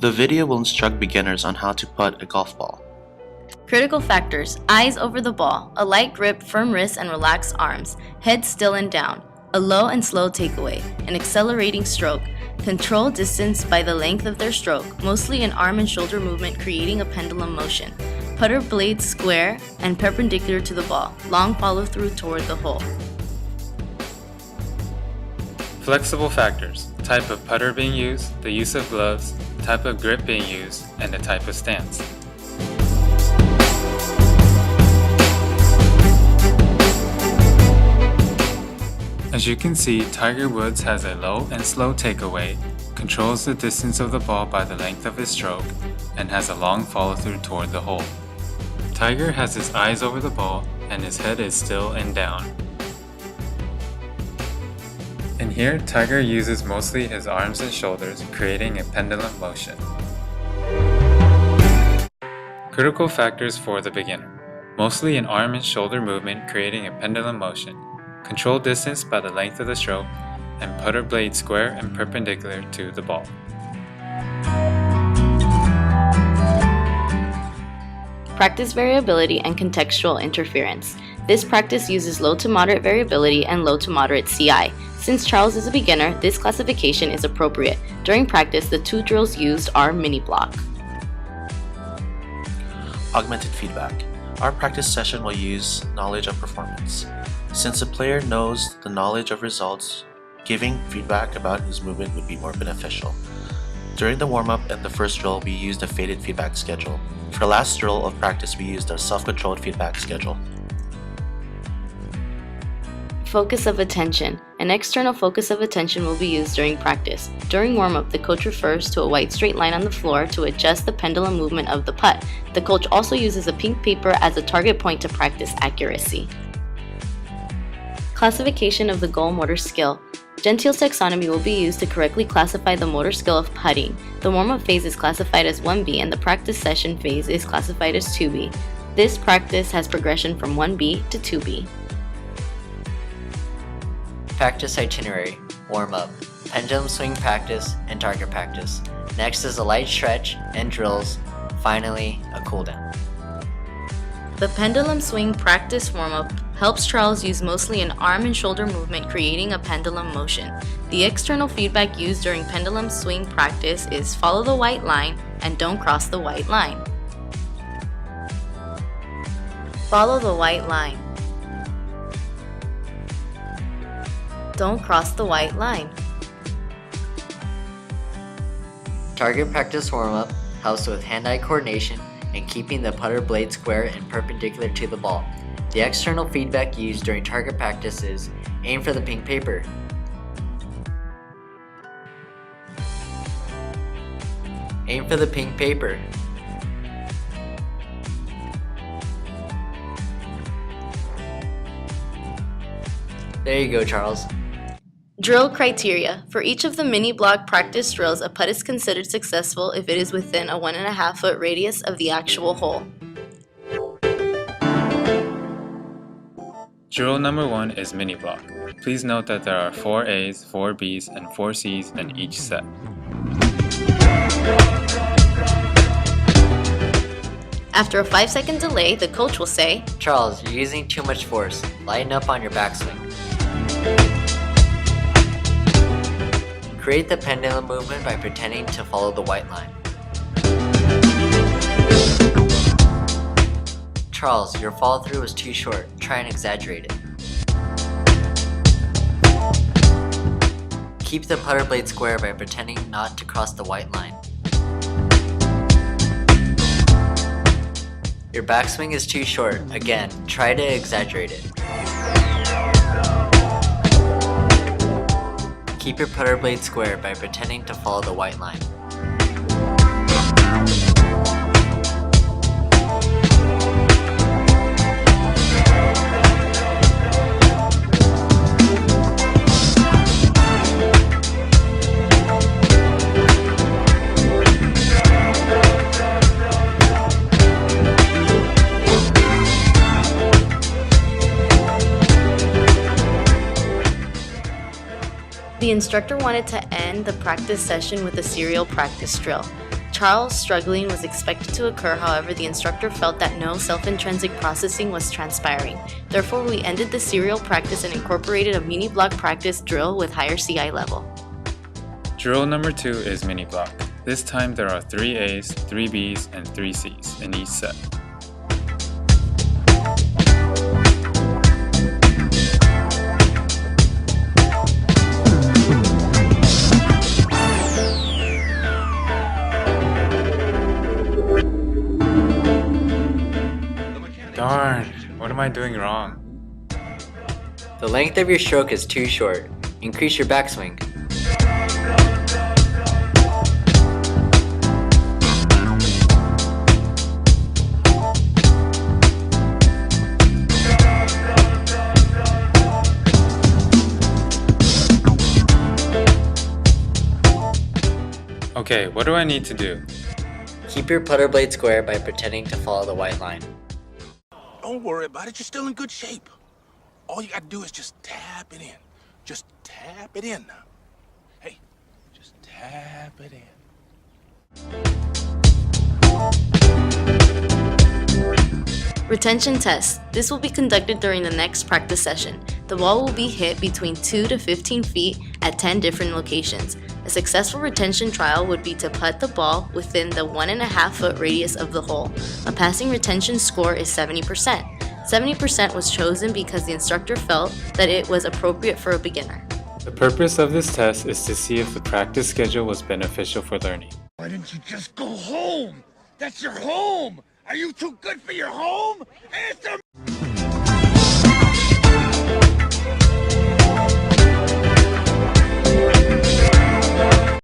The video will instruct beginners on how to putt a golf ball. Critical factors: eyes over the ball, a light grip, firm wrists and relaxed arms, head still and down, a low and slow takeaway, an accelerating stroke, control distance by the length of their stroke, mostly an arm and shoulder movement creating a pendulum motion, putter blades square and perpendicular to the ball, long follow through toward the hole. Flexible factors: type of putter being used, the use of gloves, type of grip being used, and the type of stance. As you can see, Tiger Woods has a low and slow takeaway, controls the distance of the ball by the length of his stroke, and has a long follow-through toward the hole. Tiger has his eyes over the ball and his head is still and down. And here, Tiger uses mostly his arms and shoulders, creating a pendulum motion. Critical factors for the beginner: mostly an arm and shoulder movement creating a pendulum motion, control distance by the length of the stroke, and putter blade square and perpendicular to the ball. Practice variability and contextual interference. This practice uses low to moderate variability and low to moderate CI. Since Charles is a beginner, this classification is appropriate. During practice, the two drills used are mini block. Augmented feedback. Our practice session will use knowledge of performance. Since the player knows the knowledge of results, giving feedback about his movement would be more beneficial. During the warm-up and the first drill, we used a faded feedback schedule. For the last drill of practice, we used a self-controlled feedback schedule. Focus of attention. An external focus of attention will be used during practice. During warm-up, the coach refers to a white straight line on the floor to adjust the pendulum movement of the putt. The coach also uses a pink paper as a target point to practice accuracy. Classification of the goal motor skill. Gentile's taxonomy will be used to correctly classify the motor skill of putting. The warm-up phase is classified as 1B and the practice session phase is classified as 2B. This practice has progression from 1B to 2B. Practice itinerary: warm-up, pendulum swing practice, and target practice. Next is a light stretch and drills. Finally, a cool-down. The pendulum swing practice warm-up helps Charles use mostly an arm and shoulder movement creating a pendulum motion. The external feedback used during pendulum swing practice is follow the white line and don't cross the white line. Follow the white line. Don't cross the white line. Target practice warm-up helps with hand-eye coordination and keeping the putter blade square and perpendicular to the ball. The external feedback used during target practice is aim for the pink paper. Aim for the pink paper. There you go, Charles. Drill criteria. For each of the mini block practice drills, a putt is considered successful if it is within a 1.5 foot radius of the actual hole. Drill number 1 is mini block. Please note that there are 4 A's, 4 B's, and 4 C's in each set. After a 5-second delay, the coach will say, Charles, you're using too much force. Lighten up on your backswing. Create the pendulum movement by pretending to follow the white line. Charles, your follow through is too short. Try and exaggerate it. Keep the putter blade square by pretending not to cross the white line. Your backswing is too short. Again, try to exaggerate it. Keep your putter blade square by pretending to follow the white line. The instructor wanted to end the practice session with a serial practice drill. trial struggling was expected to occur, however, the instructor felt that no self-intrinsic processing was transpiring. Therefore, we ended the serial practice and incorporated a mini block practice drill with higher CI level. Drill number 2 is mini block. This time there are 3 A's, 3 B's, and 3 C's in each set. Darn, what am I doing wrong? The length of your stroke is too short. Increase your backswing. Okay, what do I need to do? Keep your putter blade square by pretending to follow the white line. Don't worry about it, you're still in good shape. All you gotta do is just tap it in. Just tap it in now. Hey, just tap it in. Retention test. This will be conducted during the next practice session. The ball will be hit between 2 to 15 feet at 10 different locations. A successful retention trial would be to putt the ball within the 1.5 foot radius of the hole. A passing retention score is 70%. 70% was chosen because the instructor felt that it was appropriate for a beginner. The purpose of this test is to see if the practice schedule was beneficial for learning. Why didn't you just go home? That's your home! Are you too good for your home? Answer me!